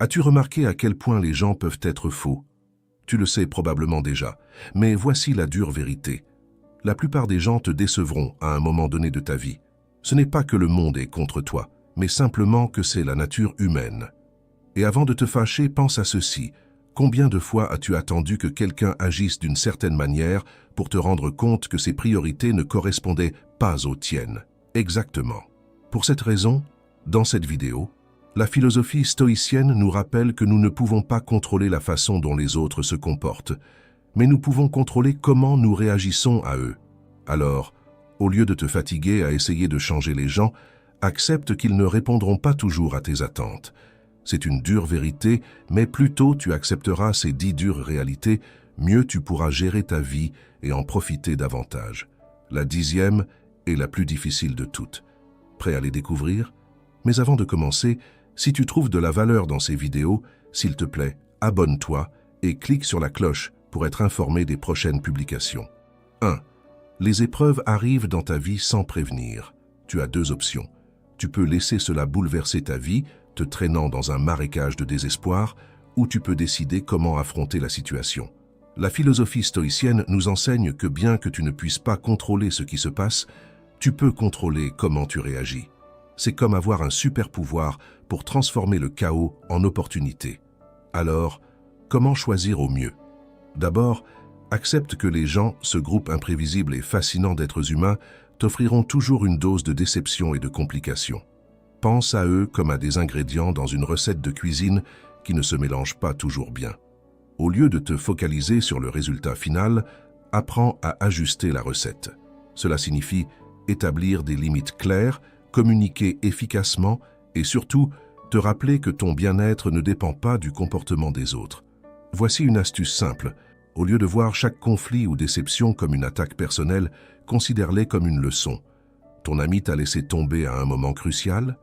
As-tu remarqué à quel point les gens peuvent être faux? Tu le sais probablement déjà, mais voici la dure vérité. La plupart des gens te décevront à un moment donné de ta vie. Ce n'est pas que le monde est contre toi, mais simplement que c'est la nature humaine. Et avant de te fâcher, pense à ceci. Combien de fois as-tu attendu que quelqu'un agisse d'une certaine manière pour te rendre compte que ses priorités ne correspondaient pas aux tiennes? Exactement. Pour cette raison, dans cette vidéo, la philosophie stoïcienne nous rappelle que nous ne pouvons pas contrôler la façon dont les autres se comportent, mais nous pouvons contrôler comment nous réagissons à eux. Alors, au lieu de te fatiguer à essayer de changer les gens, accepte qu'ils ne répondront pas toujours à tes attentes. C'est une dure vérité, mais plus tôt tu accepteras ces 10 dures réalités, mieux tu pourras gérer ta vie et en profiter davantage. La 10e est la plus difficile de toutes. Prêt à les découvrir? Mais avant de commencer, si tu trouves de la valeur dans ces vidéos, s'il te plaît, abonne-toi et clique sur la cloche pour être informé des prochaines publications. 1. Les épreuves arrivent dans ta vie sans prévenir. Tu as 2 options. Tu peux laisser cela bouleverser ta vie, te traînant dans un marécage de désespoir, ou tu peux décider comment affronter la situation. La philosophie stoïcienne nous enseigne que bien que tu ne puisses pas contrôler ce qui se passe, tu peux contrôler comment tu réagis. C'est comme avoir un super pouvoir pour transformer le chaos en opportunité. Alors, comment choisir au mieux? D'abord, accepte que les gens, ce groupe imprévisible et fascinant d'êtres humains, t'offriront toujours une dose de déception et de complications. Pense à eux comme à des ingrédients dans une recette de cuisine qui ne se mélangent pas toujours bien. Au lieu de te focaliser sur le résultat final, apprends à ajuster la recette. Cela signifie établir des limites claires, communiquer efficacement et surtout te rappeler que ton bien-être ne dépend pas du comportement des autres. Voici une astuce simple. Au lieu de voir chaque conflit ou déception comme une attaque personnelle, considère-les comme une leçon. Ton ami t'a laissé tomber à un moment crucial?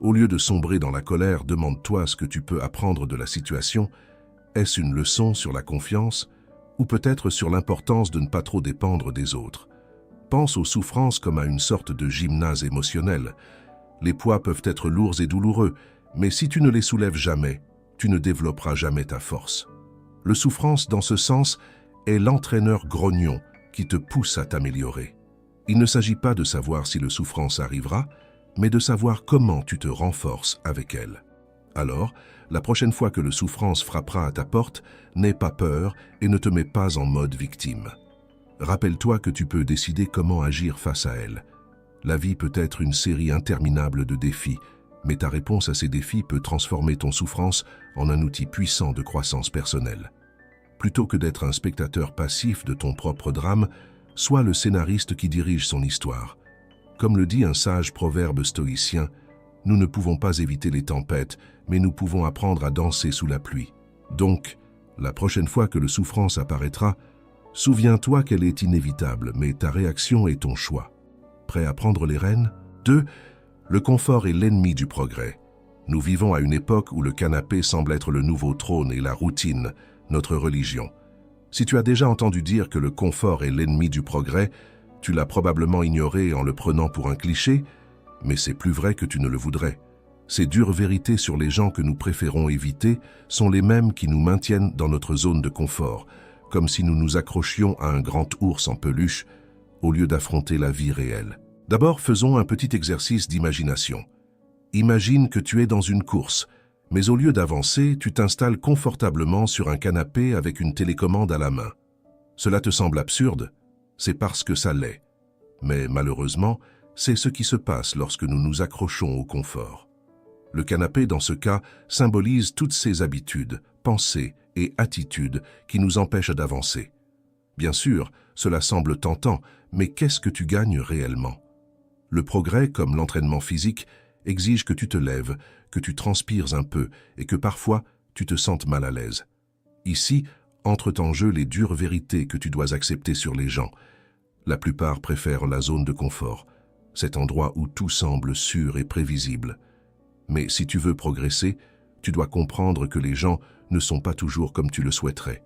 Au lieu de sombrer dans la colère, demande-toi ce que tu peux apprendre de la situation. Est-ce une leçon sur la confiance ou peut-être sur l'importance de ne pas trop dépendre des autres? Pense aux souffrances comme à une sorte de gymnase émotionnel. Les poids peuvent être lourds et douloureux, mais si tu ne les soulèves jamais, tu ne développeras jamais ta force. Le souffrance, dans ce sens, est l'entraîneur grognon qui te pousse à t'améliorer. Il ne s'agit pas de savoir si le souffrance arrivera, mais de savoir comment tu te renforces avec elle. Alors, la prochaine fois que le souffrance frappera à ta porte, n'aie pas peur et ne te mets pas en mode victime. Rappelle-toi que tu peux décider comment agir face à elle. La vie peut être une série interminable de défis, mais ta réponse à ces défis peut transformer ton souffrance en un outil puissant de croissance personnelle. Plutôt que d'être un spectateur passif de ton propre drame, sois le scénariste qui dirige son histoire. Comme le dit un sage proverbe stoïcien, nous ne pouvons pas éviter les tempêtes, mais nous pouvons apprendre à danser sous la pluie. Donc, la prochaine fois que le souffrance apparaîtra, souviens-toi qu'elle est inévitable, mais ta réaction est ton choix. Prêt à prendre les rênes? 2. Le confort est l'ennemi du progrès. Nous vivons à une époque où le canapé semble être le nouveau trône et la routine, notre religion. Si tu as déjà entendu dire que le confort est l'ennemi du progrès, tu l'as probablement ignoré en le prenant pour un cliché, mais c'est plus vrai que tu ne le voudrais. Ces dures vérités sur les gens que nous préférons éviter sont les mêmes qui nous maintiennent dans notre zone de confort, comme si nous nous accrochions à un grand ours en peluche, au lieu d'affronter la vie réelle. D'abord, faisons un petit exercice d'imagination. Imagine que tu es dans une course, mais au lieu d'avancer, tu t'installes confortablement sur un canapé avec une télécommande à la main. Cela te semble absurde? C'est parce que ça l'est. Mais malheureusement, c'est ce qui se passe lorsque nous nous accrochons au confort. Le canapé, dans ce cas, symbolise toutes ces habitudes, pensées et attitudes qui nous empêchent d'avancer. Bien sûr, cela semble tentant, mais qu'est-ce que tu gagnes réellement? Le progrès, comme l'entraînement physique, exige que tu te lèves, que tu transpires un peu et que parfois tu te sentes mal à l'aise. Ici, entrent en jeu les dures vérités que tu dois accepter sur les gens. La plupart préfèrent la zone de confort, cet endroit où tout semble sûr et prévisible. Mais si tu veux progresser, tu dois comprendre que les gens ne sont pas toujours comme tu le souhaiterais.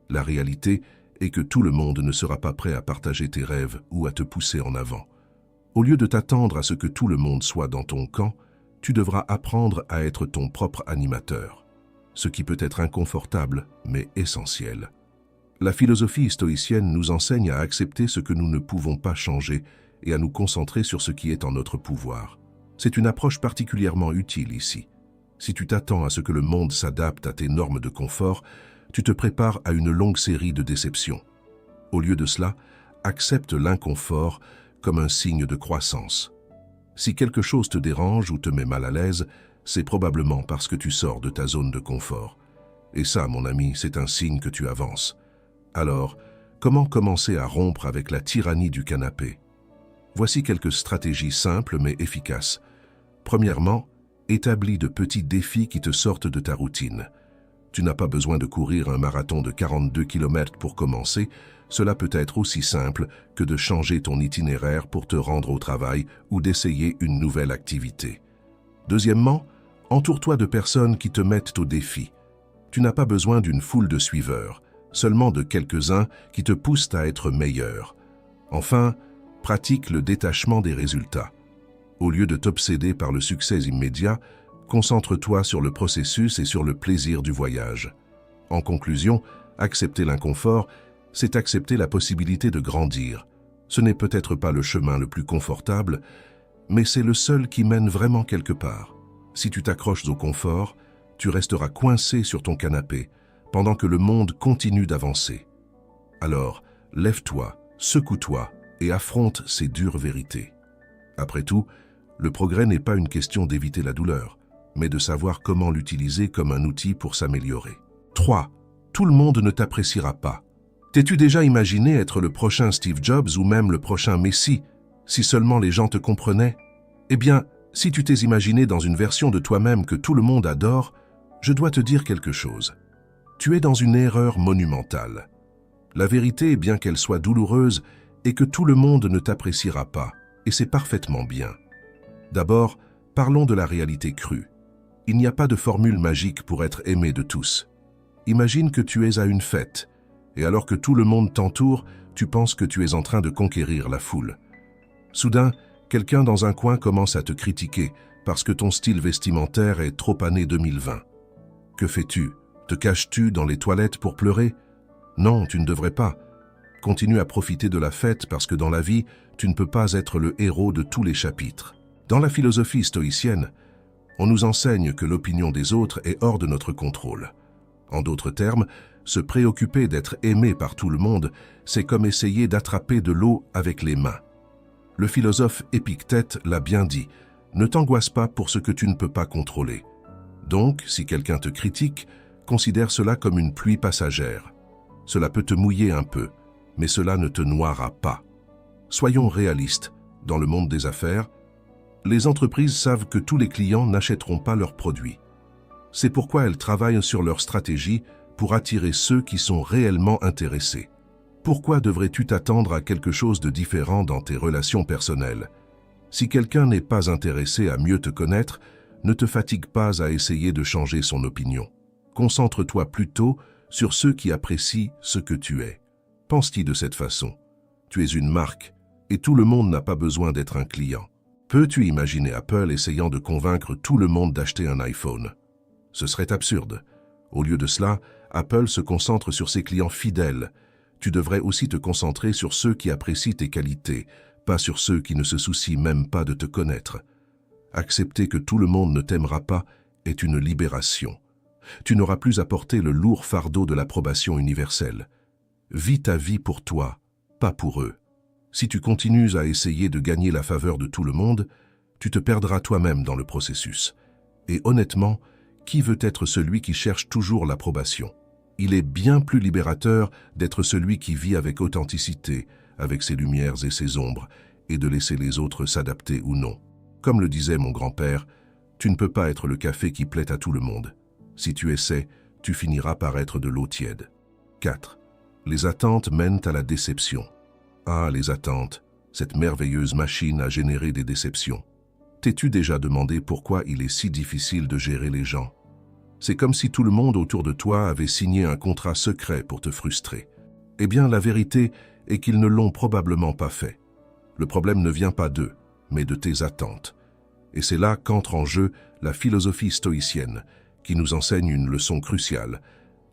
La réalité est que tout le monde ne sera pas prêt à partager tes rêves ou à te pousser en avant. Au lieu de t'attendre à ce que tout le monde soit dans ton camp, tu devras apprendre à être ton propre animateur. ce qui peut être inconfortable, mais essentiel. La philosophie stoïcienne nous enseigne à accepter ce que nous ne pouvons pas changer et à nous concentrer sur ce qui est en notre pouvoir. C'est une approche particulièrement utile ici. Si tu t'attends à ce que le monde s'adapte à tes normes de confort, tu te prépares à une longue série de déceptions. Au lieu de cela, accepte l'inconfort comme un signe de croissance. Si quelque chose te dérange ou te met mal à l'aise, c'est probablement parce que tu sors de ta zone de confort. Et ça, mon ami, c'est un signe que tu avances. Alors, comment commencer à rompre avec la tyrannie du canapé? Voici quelques stratégies simples mais efficaces. Premièrement, établis de petits défis qui te sortent de ta routine. Tu n'as pas besoin de courir un marathon de 42 km pour commencer, cela peut être aussi simple que de changer ton itinéraire pour te rendre au travail ou d'essayer une nouvelle activité. Deuxièmement, entoure-toi de personnes qui te mettent au défi. Tu n'as pas besoin d'une foule de suiveurs, seulement de quelques-uns qui te poussent à être meilleur. Enfin, pratique le détachement des résultats. Au lieu de t'obséder par le succès immédiat, concentre-toi sur le processus et sur le plaisir du voyage. En conclusion, accepter l'inconfort, c'est accepter la possibilité de grandir. Ce n'est peut-être pas le chemin le plus confortable, mais c'est le seul qui mène vraiment quelque part. Si tu t'accroches au confort, tu resteras coincé sur ton canapé, pendant que le monde continue d'avancer. Alors, lève-toi, secoue-toi et affronte ces dures vérités. Après tout, le progrès n'est pas une question d'éviter la douleur, mais de savoir comment l'utiliser comme un outil pour s'améliorer. 3. Tout le monde ne t'appréciera pas. T'es-tu déjà imaginé être le prochain Steve Jobs ou même le prochain Messi, si seulement les gens te comprenaient? Eh bien, si tu t'es imaginé dans une version de toi-même que tout le monde adore, je dois te dire quelque chose. Tu es dans une erreur monumentale. La vérité, bien qu'elle soit douloureuse, est que tout le monde ne t'appréciera pas, et c'est parfaitement bien. D'abord, parlons de la réalité crue. Il n'y a pas de formule magique pour être aimé de tous. Imagine que tu es à une fête, et alors que tout le monde t'entoure, tu penses que tu es en train de conquérir la foule. Soudain, quelqu'un dans un coin commence à te critiquer parce que ton style vestimentaire est trop années 2020. Que fais-tu? Te caches-tu dans les toilettes pour pleurer? Non, tu ne devrais pas. Continue à profiter de la fête parce que dans la vie, tu ne peux pas être le héros de tous les chapitres. Dans la philosophie stoïcienne, on nous enseigne que l'opinion des autres est hors de notre contrôle. En d'autres termes, se préoccuper d'être aimé par tout le monde, c'est comme essayer d'attraper de l'eau avec les mains. Le philosophe Épictète l'a bien dit, ne t'angoisse pas pour ce que tu ne peux pas contrôler. Donc, si quelqu'un te critique, considère cela comme une pluie passagère. Cela peut te mouiller un peu, mais cela ne te noiera pas. Soyons réalistes. Dans le monde des affaires, les entreprises savent que tous les clients n'achèteront pas leurs produits. C'est pourquoi elles travaillent sur leur stratégie pour attirer ceux qui sont réellement intéressés. Pourquoi devrais-tu t'attendre à quelque chose de différent dans tes relations personnelles? Si quelqu'un n'est pas intéressé à mieux te connaître, ne te fatigue pas à essayer de changer son opinion. Concentre-toi plutôt sur ceux qui apprécient ce que tu es. Pense-t-il de cette façon? Tu es une marque, et tout le monde n'a pas besoin d'être un client. Peux-tu imaginer Apple essayant de convaincre tout le monde d'acheter un iPhone? Ce serait absurde. Au lieu de cela, Apple se concentre sur ses clients fidèles. Tu devrais aussi te concentrer sur ceux qui apprécient tes qualités, pas sur ceux qui ne se soucient même pas de te connaître. Accepter que tout le monde ne t'aimera pas est une libération. Tu n'auras plus à porter le lourd fardeau de l'approbation universelle. Vis ta vie pour toi, pas pour eux. Si tu continues à essayer de gagner la faveur de tout le monde, tu te perdras toi-même dans le processus. Et honnêtement, qui veut être celui qui cherche toujours l'approbation? Il est bien plus libérateur d'être celui qui vit avec authenticité, avec ses lumières et ses ombres, et de laisser les autres s'adapter ou non. Comme le disait mon grand-père, tu ne peux pas être le café qui plaît à tout le monde. Si tu essaies, tu finiras par être de l'eau tiède. 4. Les attentes mènent à la déception. Ah, les attentes, cette merveilleuse machine à générer des déceptions. T'es-tu déjà demandé pourquoi il est si difficile de gérer les gens? C'est comme si tout le monde autour de toi avait signé un contrat secret pour te frustrer. Eh bien, la vérité est qu'ils ne l'ont probablement pas fait. Le problème ne vient pas d'eux, mais de tes attentes. Et c'est là qu'entre en jeu la philosophie stoïcienne, qui nous enseigne une leçon cruciale.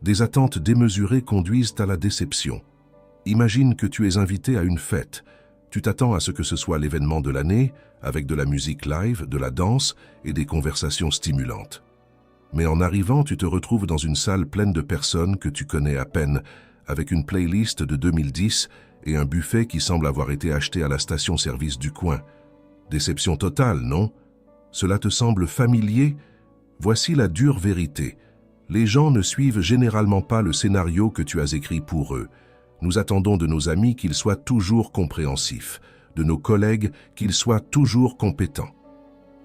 Des attentes démesurées conduisent à la déception. Imagine que tu es invité à une fête. Tu t'attends à ce que ce soit l'événement de l'année, avec de la musique live, de la danse et des conversations stimulantes. Mais en arrivant, tu te retrouves dans une salle pleine de personnes que tu connais à peine, avec une playlist de 2010 et un buffet qui semble avoir été acheté à la station-service du coin. Déception totale, non? Cela te semble familier? Voici la dure vérité. Les gens ne suivent généralement pas le scénario que tu as écrit pour eux. Nous attendons de nos amis qu'ils soient toujours compréhensifs, de nos collègues qu'ils soient toujours compétents,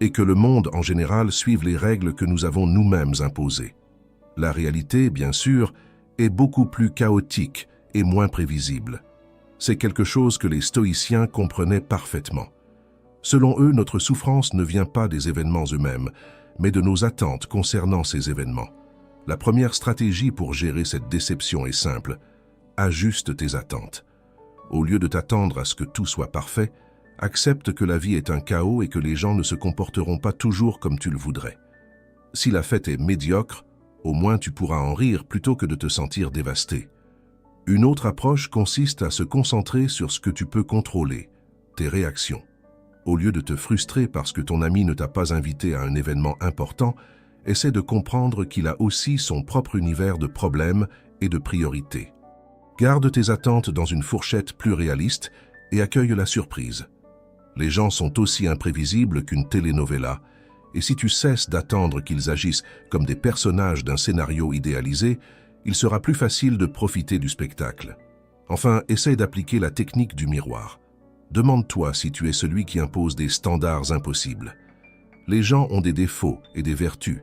et que le monde en général suive les règles que nous avons nous-mêmes imposées. La réalité, bien sûr, est beaucoup plus chaotique et moins prévisible. C'est quelque chose que les stoïciens comprenaient parfaitement. Selon eux, notre souffrance ne vient pas des événements eux-mêmes, mais de nos attentes concernant ces événements. La première stratégie pour gérer cette déception est simple. Ajuste tes attentes. Au lieu de t'attendre à ce que tout soit parfait, accepte que la vie est un chaos et que les gens ne se comporteront pas toujours comme tu le voudrais. Si la fête est médiocre, au moins tu pourras en rire plutôt que de te sentir dévasté. Une autre approche consiste à se concentrer sur ce que tu peux contrôler, tes réactions. Au lieu de te frustrer parce que ton ami ne t'a pas invité à un événement important, essaie de comprendre qu'il a aussi son propre univers de problèmes et de priorités. Garde tes attentes dans une fourchette plus réaliste et accueille la surprise. Les gens sont aussi imprévisibles qu'une telenovela, et si tu cesses d'attendre qu'ils agissent comme des personnages d'un scénario idéalisé, il sera plus facile de profiter du spectacle. Enfin, essaie d'appliquer la technique du miroir. Demande-toi si tu es celui qui impose des standards impossibles. Les gens ont des défauts et des vertus,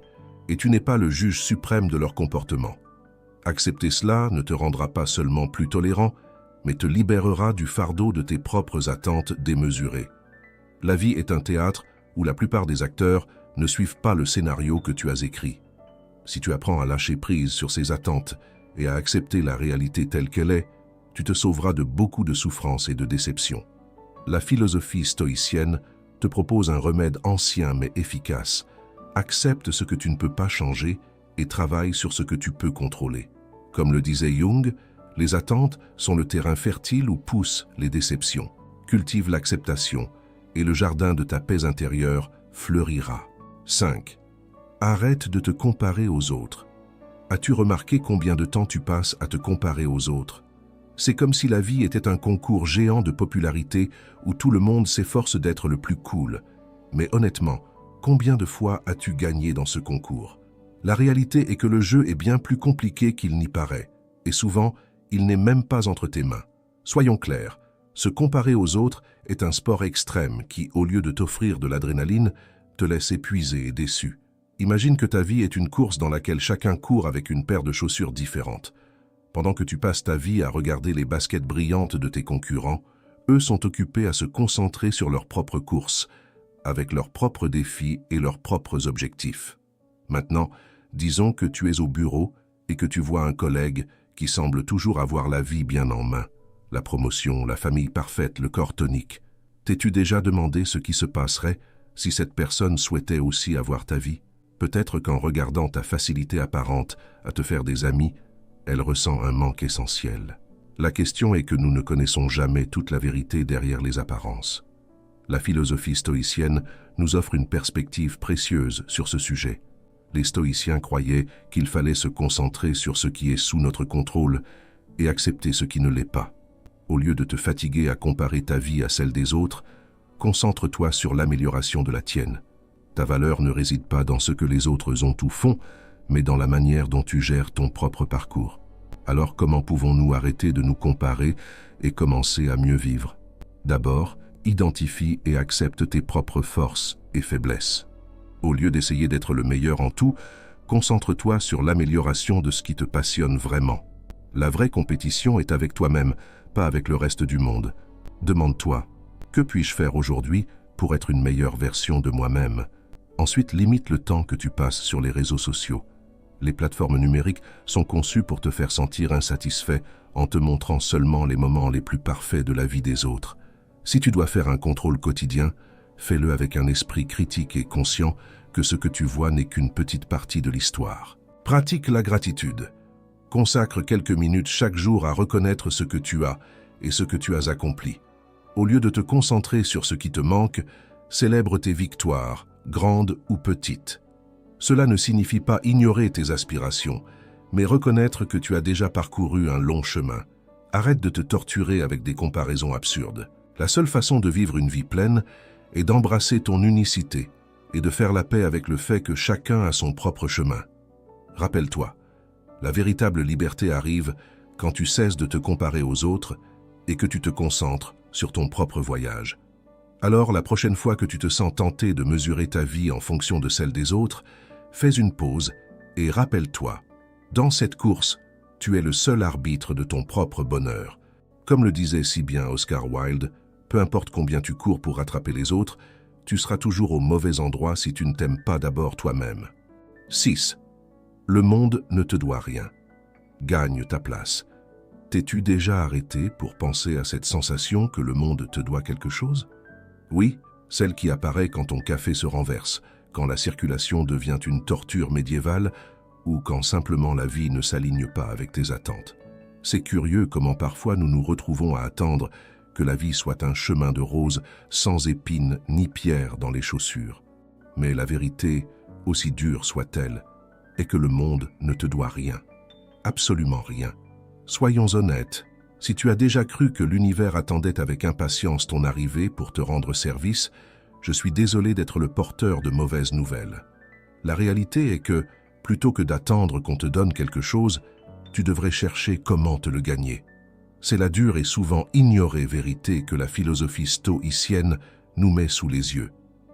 et tu n'es pas le juge suprême de leur comportement. Accepter cela ne te rendra pas seulement plus tolérant, mais te libérera du fardeau de tes propres attentes démesurées. La vie est un théâtre où la plupart des acteurs ne suivent pas le scénario que tu as écrit. Si tu apprends à lâcher prise sur ces attentes et à accepter la réalité telle qu'elle est, tu te sauveras de beaucoup de souffrances et de déceptions. La philosophie stoïcienne te propose un remède ancien mais efficace. Accepte ce que tu ne peux pas changer et travaille sur ce que tu peux contrôler. Comme le disait Jung, les attentes sont le terrain fertile où poussent les déceptions. Cultive l'acceptation et le jardin de ta paix intérieure fleurira. 5. Arrête de te comparer aux autres. As-tu remarqué combien de temps tu passes à te comparer aux autres? C'est comme si la vie était un concours géant de popularité où tout le monde s'efforce d'être le plus cool. Mais honnêtement, combien de fois as-tu gagné dans ce concours? La réalité est que le jeu est bien plus compliqué qu'il n'y paraît, et souvent, il n'est même pas entre tes mains. Soyons clairs, se comparer aux autres est un sport extrême qui, au lieu de t'offrir de l'adrénaline, te laisse épuisé et déçu. Imagine que ta vie est une course dans laquelle chacun court avec une paire de chaussures différentes. Pendant que tu passes ta vie à regarder les baskets brillantes de tes concurrents, eux sont occupés à se concentrer sur leur propre course, avec leurs propres défis et leurs propres objectifs. Maintenant, disons que tu es au bureau et que tu vois un collègue qui semble toujours avoir la vie bien en main. La promotion, la famille parfaite, le corps tonique. T'es-tu déjà demandé ce qui se passerait si cette personne souhaitait aussi avoir ta vie? Peut-être qu'en regardant ta facilité apparente à te faire des amis, elle ressent un manque essentiel. La question est que nous ne connaissons jamais toute la vérité derrière les apparences. La philosophie stoïcienne nous offre une perspective précieuse sur ce sujet. Les stoïciens croyaient qu'il fallait se concentrer sur ce qui est sous notre contrôle et accepter ce qui ne l'est pas. Au lieu de te fatiguer à comparer ta vie à celle des autres, concentre-toi sur l'amélioration de la tienne. Ta valeur ne réside pas dans ce que les autres ont ou font, mais dans la manière dont tu gères ton propre parcours. Alors comment pouvons-nous arrêter de nous comparer et commencer à mieux vivre? D'abord, identifie et accepte tes propres forces et faiblesses. Au lieu d'essayer d'être le meilleur en tout, concentre-toi sur l'amélioration de ce qui te passionne vraiment. La vraie compétition est avec toi-même, pas avec le reste du monde. Demande-toi, que puis-je faire aujourd'hui pour être une meilleure version de moi-même? Ensuite, limite le temps que tu passes sur les réseaux sociaux. Les plateformes numériques sont conçues pour te faire sentir insatisfait en te montrant seulement les moments les plus parfaits de la vie des autres. Si tu dois faire un contrôle quotidien, fais-le avec un esprit critique et conscient, que ce que tu vois n'est qu'une petite partie de l'histoire. Pratique la gratitude. Consacre quelques minutes chaque jour à reconnaître ce que tu as et ce que tu as accompli. Au lieu de te concentrer sur ce qui te manque, célèbre tes victoires, grandes ou petites. Cela ne signifie pas ignorer tes aspirations, mais reconnaître que tu as déjà parcouru un long chemin. Arrête de te torturer avec des comparaisons absurdes. La seule façon de vivre une vie pleine est d'embrasser ton unicité et de faire la paix avec le fait que chacun a son propre chemin. Rappelle-toi, la véritable liberté arrive quand tu cesses de te comparer aux autres et que tu te concentres sur ton propre voyage. Alors, la prochaine fois que tu te sens tenté de mesurer ta vie en fonction de celle des autres, fais une pause et rappelle-toi, dans cette course, tu es le seul arbitre de ton propre bonheur. Comme le disait si bien Oscar Wilde, peu importe combien tu cours pour rattraper les autres, tu seras toujours au mauvais endroit si tu ne t'aimes pas d'abord toi-même. 6. Le monde ne te doit rien. Gagne ta place. T'es-tu déjà arrêté pour penser à cette sensation que le monde te doit quelque chose? Oui, celle qui apparaît quand ton café se renverse, quand la circulation devient une torture médiévale ou quand simplement la vie ne s'aligne pas avec tes attentes. C'est curieux comment parfois nous nous retrouvons à attendre que la vie soit un chemin de roses sans épines ni pierres dans les chaussures. Mais la vérité, aussi dure soit-elle, est que le monde ne te doit rien. Absolument rien. Soyons honnêtes, si tu as déjà cru que l'univers attendait avec impatience ton arrivée pour te rendre service, je suis désolé d'être le porteur de mauvaises nouvelles. La réalité est que, plutôt que d'attendre qu'on te donne quelque chose, tu devrais chercher comment te le gagner. C'est la dure et souvent ignorée vérité que la philosophie stoïcienne nous met sous les yeux.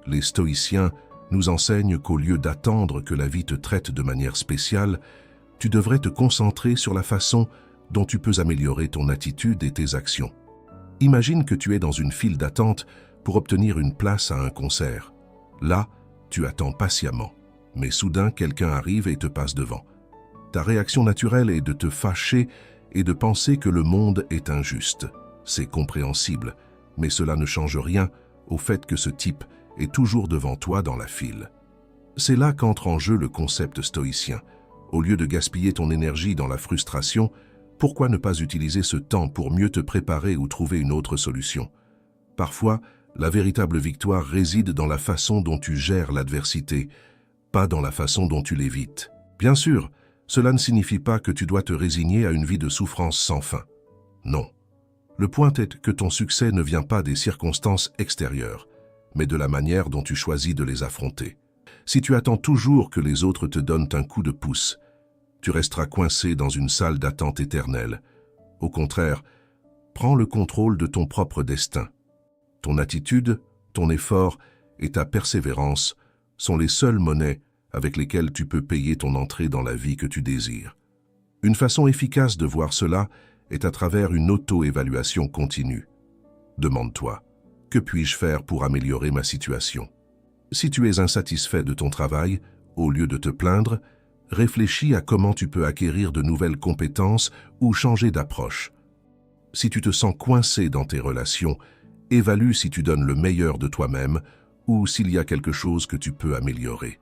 Les stoïciens nous enseignent qu'au lieu d'attendre que la vie te traite de manière spéciale, tu devrais te concentrer sur la façon dont tu peux améliorer ton attitude et tes actions. Imagine que tu es dans une file d'attente pour obtenir une place à un concert. Là, tu attends patiemment, mais soudain quelqu'un arrive et te passe devant. Ta réaction naturelle est de te fâcher et de penser que le monde est injuste. C'est compréhensible, mais cela ne change rien au fait que ce type est toujours devant toi dans la file. C'est là qu'entre en jeu le concept stoïcien. Au lieu de gaspiller ton énergie dans la frustration, pourquoi ne pas utiliser ce temps pour mieux te préparer ou trouver une autre solution? Parfois, la véritable victoire réside dans la façon dont tu gères l'adversité, pas dans la façon dont tu l'évites. Bien sûr, cela ne signifie pas que tu dois te résigner à une vie de souffrance sans fin. Non. Le point est que ton succès ne vient pas des circonstances extérieures, mais de la manière dont tu choisis de les affronter. Si tu attends toujours que les autres te donnent un coup de pouce, tu resteras coincé dans une salle d'attente éternelle. Au contraire, prends le contrôle de ton propre destin. Ton attitude, ton effort et ta persévérance sont les seules monnaies avec lesquelles tu peux payer ton entrée dans la vie que tu désires. Une façon efficace de voir cela est à travers une auto-évaluation continue. Demande-toi, que puis-je faire pour améliorer ma situation? Si tu es insatisfait de ton travail, au lieu de te plaindre, réfléchis à comment tu peux acquérir de nouvelles compétences ou changer d'approche. Si tu te sens coincé dans tes relations, évalue si tu donnes le meilleur de toi-même ou s'il y a quelque chose que tu peux améliorer.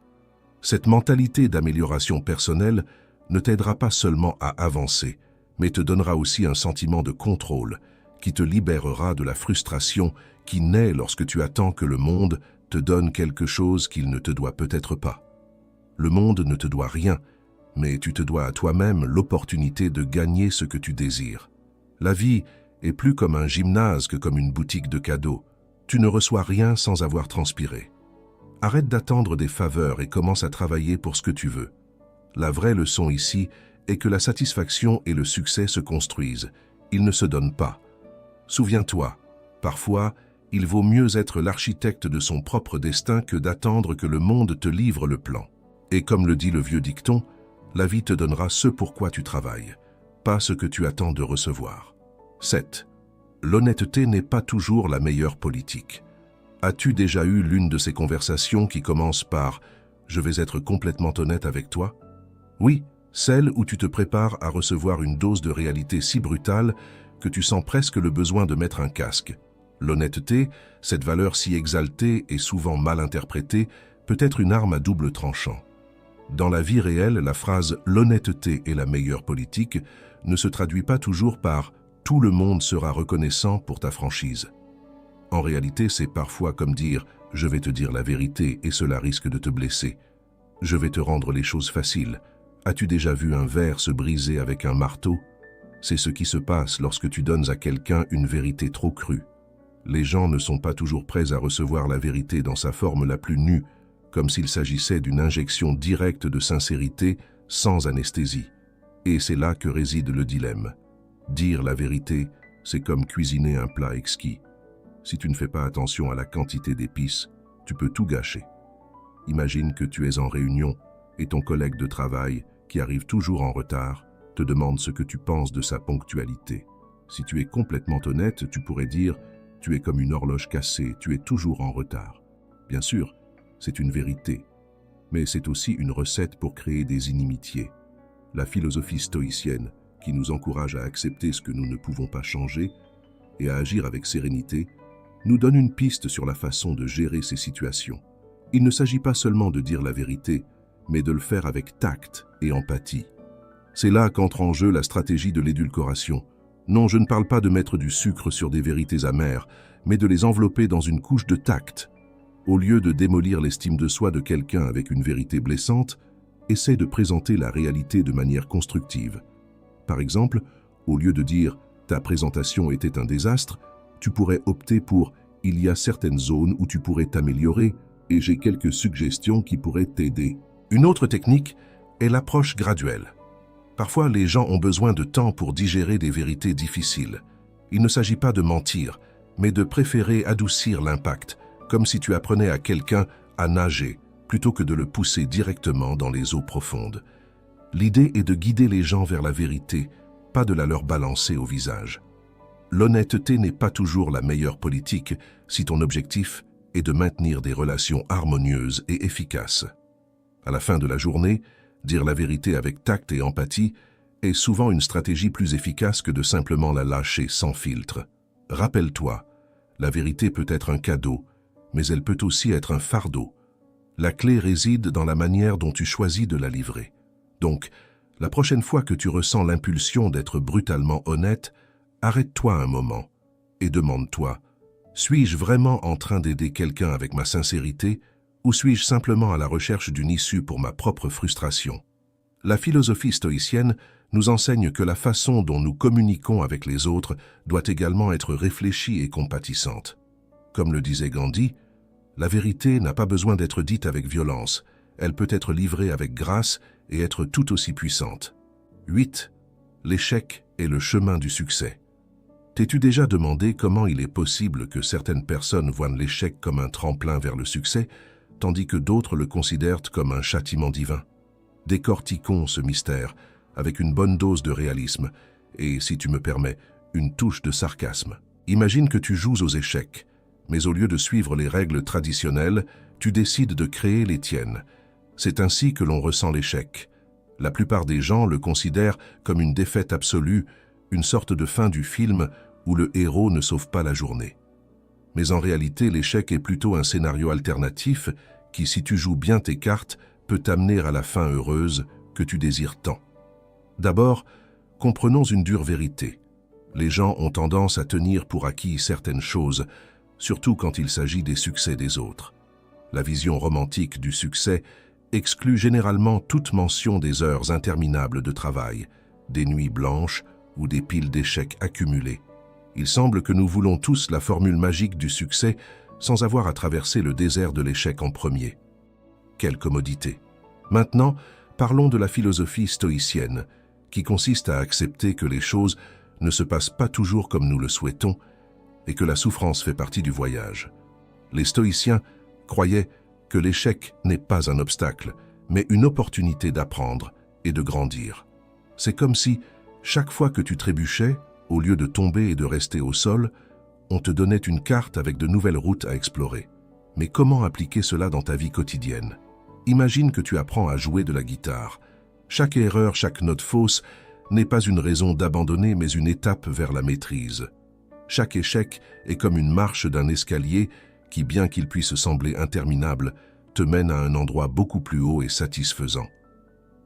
Cette mentalité d'amélioration personnelle ne t'aidera pas seulement à avancer, mais te donnera aussi un sentiment de contrôle qui te libérera de la frustration qui naît lorsque tu attends que le monde te donne quelque chose qu'il ne te doit peut-être pas. Le monde ne te doit rien, mais tu te dois à toi-même l'opportunité de gagner ce que tu désires. La vie est plus comme un gymnase que comme une boutique de cadeaux. Tu ne reçois rien sans avoir transpiré. Arrête d'attendre des faveurs et commence à travailler pour ce que tu veux. La vraie leçon ici est que la satisfaction et le succès se construisent. Ils ne se donnent pas. Souviens-toi, parfois, il vaut mieux être l'architecte de son propre destin que d'attendre que le monde te livre le plan. Et comme le dit le vieux dicton, la vie te donnera ce pourquoi tu travailles, pas ce que tu attends de recevoir. 7. L'honnêteté n'est pas toujours la meilleure politique. As-tu déjà eu l'une de ces conversations qui commencent par « Je vais être complètement honnête avec toi » Oui, celle où tu te prépares à recevoir une dose de réalité si brutale que tu sens presque le besoin de mettre un casque. L'honnêteté, cette valeur si exaltée et souvent mal interprétée, peut être une arme à double tranchant. Dans la vie réelle, la phrase « l'honnêteté est la meilleure politique » ne se traduit pas toujours par « tout le monde sera reconnaissant pour ta franchise ». En réalité, c'est parfois comme dire « je vais te dire la vérité et cela risque de te blesser ». Je vais te rendre les choses faciles. As-tu déjà vu un verre se briser avec un marteau? C'est ce qui se passe lorsque tu donnes à quelqu'un une vérité trop crue. Les gens ne sont pas toujours prêts à recevoir la vérité dans sa forme la plus nue, comme s'il s'agissait d'une injection directe de sincérité sans anesthésie. Et c'est là que réside le dilemme. Dire la vérité, c'est comme cuisiner un plat exquis. Si tu ne fais pas attention à la quantité d'épices, tu peux tout gâcher. Imagine que tu es en réunion et ton collègue de travail, qui arrive toujours en retard, te demande ce que tu penses de sa ponctualité. Si tu es complètement honnête, tu pourrais dire « tu es comme une horloge cassée, tu es toujours en retard ». Bien sûr, c'est une vérité, mais c'est aussi une recette pour créer des inimitiés. La philosophie stoïcienne, qui nous encourage à accepter ce que nous ne pouvons pas changer et à agir avec sérénité, nous donne une piste sur la façon de gérer ces situations. Il ne s'agit pas seulement de dire la vérité, mais de le faire avec tact et empathie. C'est là qu'entre en jeu la stratégie de l'édulcoration. Non, je ne parle pas de mettre du sucre sur des vérités amères, mais de les envelopper dans une couche de tact. Au lieu de démolir l'estime de soi de quelqu'un avec une vérité blessante, essaie de présenter la réalité de manière constructive. Par exemple, au lieu de dire « ta présentation était un désastre », tu pourrais opter pour « il y a certaines zones où tu pourrais t'améliorer et j'ai quelques suggestions qui pourraient t'aider ». Une autre technique est l'approche graduelle. Parfois, les gens ont besoin de temps pour digérer des vérités difficiles. Il ne s'agit pas de mentir, mais de préférer adoucir l'impact, comme si tu apprenais à quelqu'un à nager, plutôt que de le pousser directement dans les eaux profondes. L'idée est de guider les gens vers la vérité, pas de la leur balancer au visage. L'honnêteté n'est pas toujours la meilleure politique si ton objectif est de maintenir des relations harmonieuses et efficaces. À la fin de la journée, dire la vérité avec tact et empathie est souvent une stratégie plus efficace que de simplement la lâcher sans filtre. Rappelle-toi, la vérité peut être un cadeau, mais elle peut aussi être un fardeau. La clé réside dans la manière dont tu choisis de la livrer. Donc, la prochaine fois que tu ressens l'impulsion d'être brutalement honnête, arrête-toi un moment et demande-toi, suis-je vraiment en train d'aider quelqu'un avec ma sincérité ou suis-je simplement à la recherche d'une issue pour ma propre frustration? La philosophie stoïcienne nous enseigne que la façon dont nous communiquons avec les autres doit également être réfléchie et compatissante. Comme le disait Gandhi, la vérité n'a pas besoin d'être dite avec violence, elle peut être livrée avec grâce et être tout aussi puissante. 8. L'échec est le chemin du succès. T'es-tu déjà demandé comment il est possible que certaines personnes voient l'échec comme un tremplin vers le succès, tandis que d'autres le considèrent comme un châtiment divin? Décortiquons ce mystère avec une bonne dose de réalisme et, si tu me permets, une touche de sarcasme. Imagine que tu joues aux échecs, mais au lieu de suivre les règles traditionnelles, tu décides de créer les tiennes. C'est ainsi que l'on ressent l'échec. La plupart des gens le considèrent comme une défaite absolue, une sorte de fin du film où le héros ne sauve pas la journée. Mais en réalité, l'échec est plutôt un scénario alternatif qui, si tu joues bien tes cartes, peut t'amener à la fin heureuse que tu désires tant. D'abord, comprenons une dure vérité. Les gens ont tendance à tenir pour acquis certaines choses, surtout quand il s'agit des succès des autres. La vision romantique du succès exclut généralement toute mention des heures interminables de travail, des nuits blanches ou des piles d'échecs accumulés. Il semble que nous voulons tous la formule magique du succès sans avoir à traverser le désert de l'échec en premier. Quelle commodité! Maintenant, parlons de la philosophie stoïcienne, qui consiste à accepter que les choses ne se passent pas toujours comme nous le souhaitons et que la souffrance fait partie du voyage. Les stoïciens croyaient que l'échec n'est pas un obstacle, mais une opportunité d'apprendre et de grandir. C'est comme si, chaque fois que tu trébuchais, au lieu de tomber et de rester au sol, on te donnait une carte avec de nouvelles routes à explorer. Mais comment appliquer cela dans ta vie quotidienne? Imagine que tu apprends à jouer de la guitare. Chaque erreur, chaque note fausse n'est pas une raison d'abandonner, mais une étape vers la maîtrise. Chaque échec est comme une marche d'un escalier qui, bien qu'il puisse sembler interminable, te mène à un endroit beaucoup plus haut et satisfaisant.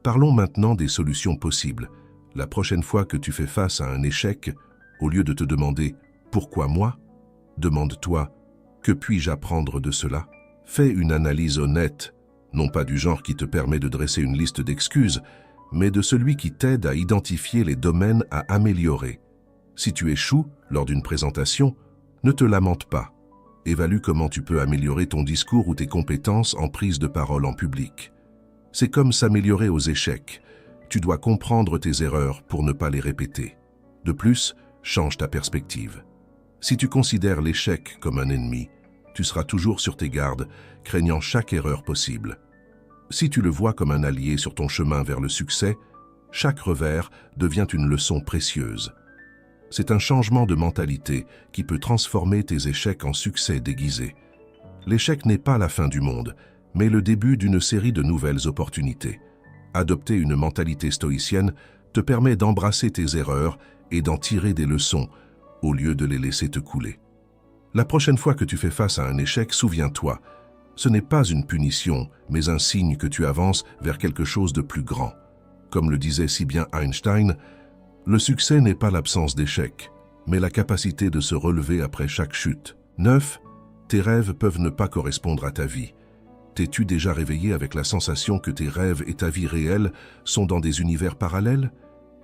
Parlons maintenant des solutions possibles. La prochaine fois que tu fais face à un échec, au lieu de te demander « Pourquoi moi ?», demande-toi « Que puis-je apprendre de cela ?» Fais une analyse honnête, non pas du genre qui te permet de dresser une liste d'excuses, mais de celui qui t'aide à identifier les domaines à améliorer. Si tu échoues lors d'une présentation, ne te lamente pas. Évalue comment tu peux améliorer ton discours ou tes compétences en prise de parole en public. C'est comme s'améliorer aux échecs. Tu dois comprendre tes erreurs pour ne pas les répéter. De plus, change ta perspective. Si tu considères l'échec comme un ennemi, tu seras toujours sur tes gardes, craignant chaque erreur possible. Si tu le vois comme un allié sur ton chemin vers le succès, chaque revers devient une leçon précieuse. C'est un changement de mentalité qui peut transformer tes échecs en succès déguisés. L'échec n'est pas la fin du monde, mais le début d'une série de nouvelles opportunités. Adopter une mentalité stoïcienne te permet d'embrasser tes erreurs et d'en tirer des leçons, au lieu de les laisser te couler. La prochaine fois que tu fais face à un échec, souviens-toi, ce n'est pas une punition, mais un signe que tu avances vers quelque chose de plus grand. Comme le disait si bien Einstein, le succès n'est pas l'absence d'échecs, mais la capacité de se relever après chaque chute. 9. Tes rêves peuvent ne pas correspondre à ta vie. T'es-tu déjà réveillé avec la sensation que tes rêves et ta vie réelle sont dans des univers parallèles?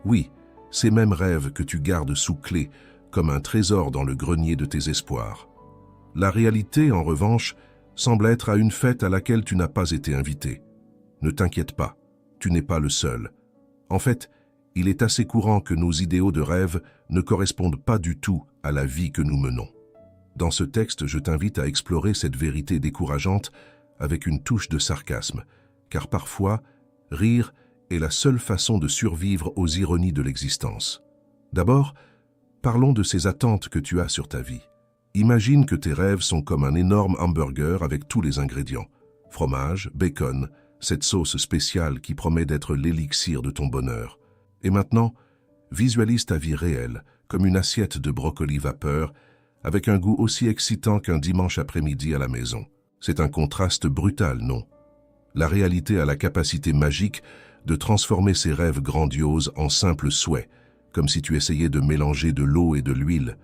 Oui, ces mêmes rêves que tu gardes sous clé, comme un trésor dans le grenier de tes espoirs. La réalité, en revanche, semble être à une fête à laquelle tu n'as pas été invité. Ne t'inquiète pas, tu n'es pas le seul. En fait, il est assez courant que nos idéaux de rêve ne correspondent pas du tout à la vie que nous menons. Dans ce texte, je t'invite à explorer cette vérité décourageante avec une touche de sarcasme, car parfois, rire est la seule façon de survivre aux ironies de l'existence. D'abord, parlons de ces attentes que tu as sur ta vie. Imagine que tes rêves sont comme un énorme hamburger avec tous les ingrédients. Fromage, bacon, cette sauce spéciale qui promet d'être l'élixir de ton bonheur. Et maintenant, visualise ta vie réelle comme une assiette de brocoli vapeur avec un goût aussi excitant qu'un dimanche après-midi à la maison. C'est un contraste brutal, non? La réalité a la capacité magique de transformer ces rêves grandioses en simples souhaits, comme si tu essayais de mélanger de l'eau et de l'huile.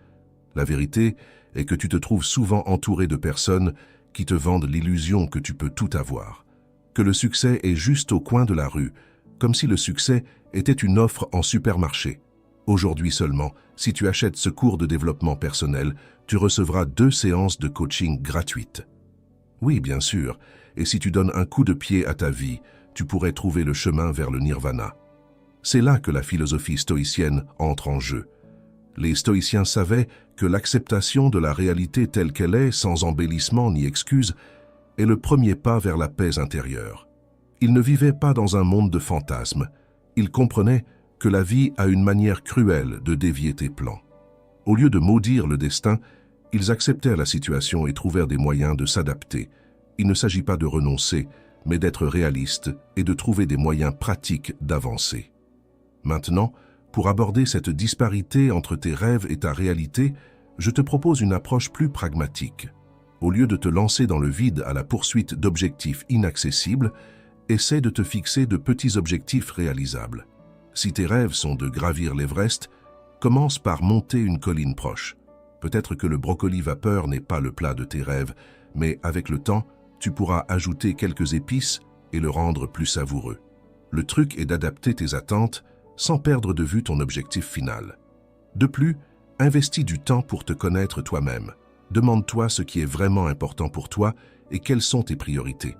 La vérité est que tu te trouves souvent entouré de personnes qui te vendent l'illusion que tu peux tout avoir, que le succès est juste au coin de la rue, comme si le succès était une offre en supermarché. Aujourd'hui seulement, si tu achètes ce cours de développement personnel, tu recevras 2 séances de coaching gratuites. Oui, bien sûr, et si tu donnes un coup de pied à ta vie, tu pourrais trouver le chemin vers le nirvana. C'est là que la philosophie stoïcienne entre en jeu. Les stoïciens savaient que l'acceptation de la réalité telle qu'elle est, sans embellissement ni excuse, est le premier pas vers la paix intérieure. Ils ne vivaient pas dans un monde de fantasmes. Ils comprenaient que la vie a une manière cruelle de dévier tes plans. Au lieu de maudire le destin, ils acceptèrent la situation et trouvèrent des moyens de s'adapter. Il ne s'agit pas de renoncer, mais d'être réaliste et de trouver des moyens pratiques d'avancer. Maintenant, pour aborder cette disparité entre tes rêves et ta réalité, je te propose une approche plus pragmatique. Au lieu de te lancer dans le vide à la poursuite d'objectifs inaccessibles, essaie de te fixer de petits objectifs réalisables. Si tes rêves sont de gravir l'Everest, commence par monter une colline proche. Peut-être que le brocoli vapeur n'est pas le plat de tes rêves, mais avec le temps, tu pourras ajouter quelques épices et le rendre plus savoureux. Le truc est d'adapter tes attentes sans perdre de vue ton objectif final. De plus, investis du temps pour te connaître toi-même. Demande-toi ce qui est vraiment important pour toi et quelles sont tes priorités.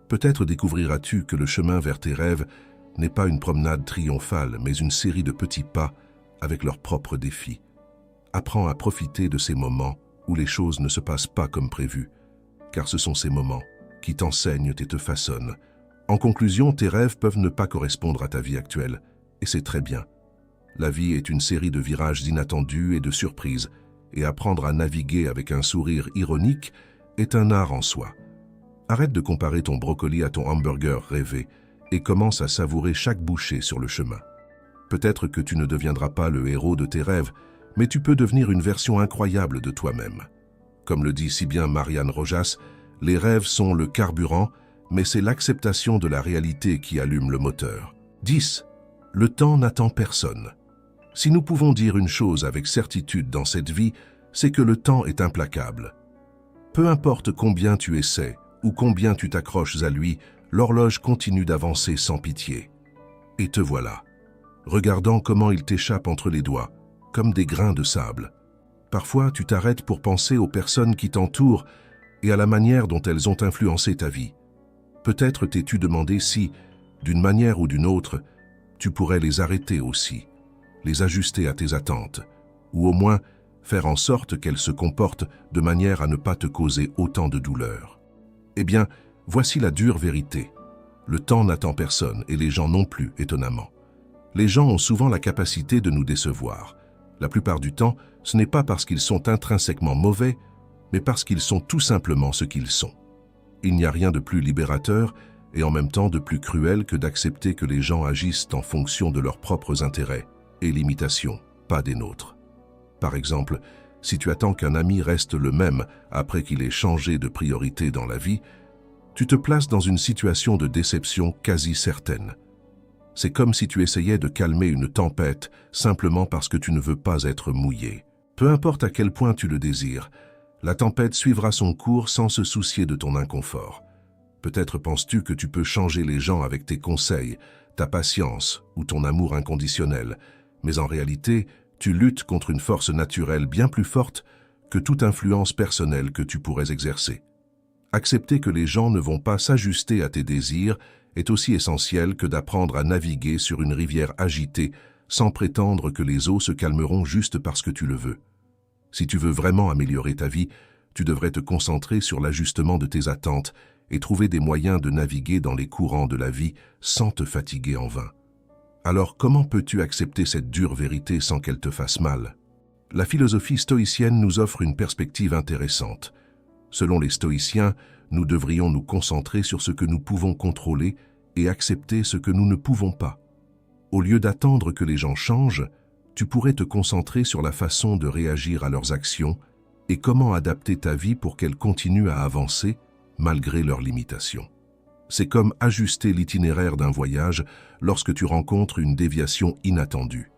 Peut-être découvriras-tu que le chemin vers tes rêves n'est pas une promenade triomphale, mais une série de petits pas avec leurs propres défis. Apprends à profiter de ces moments où les choses ne se passent pas comme prévu, car ce sont ces moments qui t'enseignent et te façonnent. En conclusion, tes rêves peuvent ne pas correspondre à ta vie actuelle, et c'est très bien. La vie est une série de virages inattendus et de surprises, et apprendre à naviguer avec un sourire ironique est un art en soi. Arrête de comparer ton brocoli à ton hamburger rêvé et commence à savourer chaque bouchée sur le chemin. Peut-être que tu ne deviendras pas le héros de tes rêves, mais tu peux devenir une version incroyable de toi-même. Comme le dit si bien Marianne Rojas, les rêves sont le carburant, mais c'est l'acceptation de la réalité qui allume le moteur. 10. Le temps n'attend personne. Si nous pouvons dire une chose avec certitude dans cette vie, c'est que le temps est implacable. Peu importe combien tu essaies ou combien tu t'accroches à lui, l'horloge continue d'avancer sans pitié. Et te voilà, regardant comment il t'échappe entre les doigts, comme des grains de sable. Parfois, tu t'arrêtes pour penser aux personnes qui t'entourent et à la manière dont elles ont influencé ta vie. Peut-être t'es-tu demandé si, d'une manière ou d'une autre, tu pourrais les arrêter aussi, les ajuster à tes attentes, ou au moins faire en sorte qu'elles se comportent de manière à ne pas te causer autant de douleur. Eh bien, voici la dure vérité. Le temps n'attend personne et les gens non plus, étonnamment. Les gens ont souvent la capacité de nous décevoir. La plupart du temps, ce n'est pas parce qu'ils sont intrinsèquement mauvais, mais parce qu'ils sont tout simplement ce qu'ils sont. Il n'y a rien de plus libérateur et en même temps de plus cruel que d'accepter que les gens agissent en fonction de leurs propres intérêts et limitations, pas des nôtres. Par exemple, si tu attends qu'un ami reste le même après qu'il ait changé de priorité dans la vie, tu te places dans une situation de déception quasi certaine. C'est comme si tu essayais de calmer une tempête simplement parce que tu ne veux pas être mouillé. Peu importe à quel point tu le désires, la tempête suivra son cours sans se soucier de ton inconfort. Peut-être penses-tu que tu peux changer les gens avec tes conseils, ta patience ou ton amour inconditionnel, mais en réalité, tu luttes contre une force naturelle bien plus forte que toute influence personnelle que tu pourrais exercer. Accepter que les gens ne vont pas s'ajuster à tes désirs est aussi essentiel que d'apprendre à naviguer sur une rivière agitée sans prétendre que les eaux se calmeront juste parce que tu le veux. Si tu veux vraiment améliorer ta vie, tu devrais te concentrer sur l'ajustement de tes attentes et trouver des moyens de naviguer dans les courants de la vie sans te fatiguer en vain. Alors comment peux-tu accepter cette dure vérité sans qu'elle te fasse mal? La philosophie stoïcienne nous offre une perspective intéressante. Selon les stoïciens, nous devrions nous concentrer sur ce que nous pouvons contrôler et accepter ce que nous ne pouvons pas. Au lieu d'attendre que les gens changent, tu pourrais te concentrer sur la façon de réagir à leurs actions et comment adapter ta vie pour qu'elle continue à avancer malgré leurs limitations. C'est comme ajuster l'itinéraire d'un voyage lorsque tu rencontres une déviation inattendue.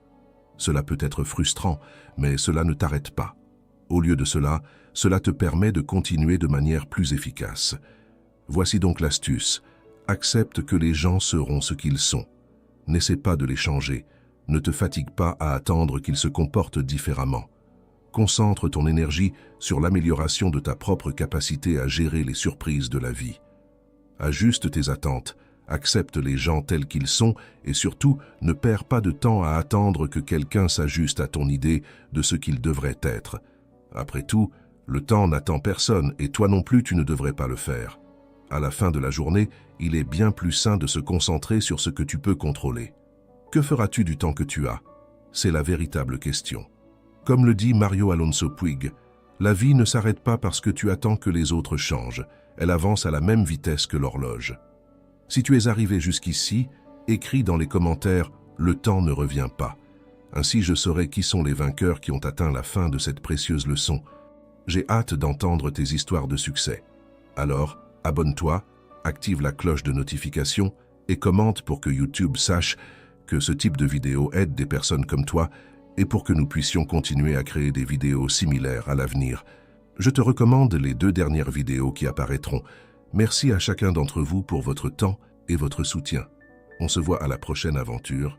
Cela peut être frustrant, mais cela ne t'arrête pas. Au lieu de cela, cela te permet de continuer de manière plus efficace. Voici donc l'astuce. Accepte que les gens seront ce qu'ils sont. N'essaie pas de les changer. Ne te fatigue pas à attendre qu'ils se comportent différemment. Concentre ton énergie sur l'amélioration de ta propre capacité à gérer les surprises de la vie. Ajuste tes attentes, accepte les gens tels qu'ils sont et surtout ne perds pas de temps à attendre que quelqu'un s'ajuste à ton idée de ce qu'il devrait être. Après tout, le temps n'attend personne et toi non plus tu ne devrais pas le faire. À la fin de la journée, il est bien plus sain de se concentrer sur ce que tu peux contrôler. Que feras-tu du temps que tu as? C'est la véritable question. Comme le dit Mario Alonso Puig, la vie ne s'arrête pas parce que tu attends que les autres changent. Elle avance à la même vitesse que l'horloge. Si tu es arrivé jusqu'ici, écris dans les commentaires « Le temps ne revient pas ». Ainsi je saurai qui sont les vainqueurs qui ont atteint la fin de cette précieuse leçon. J'ai hâte d'entendre tes histoires de succès. Alors, abonne-toi, active la cloche de notification et commente pour que YouTube sache que ce type de vidéo aide des personnes comme toi et pour que nous puissions continuer à créer des vidéos similaires à l'avenir. Je te recommande les 2 dernières vidéos qui apparaîtront. Merci à chacun d'entre vous pour votre temps et votre soutien. On se voit à la prochaine aventure.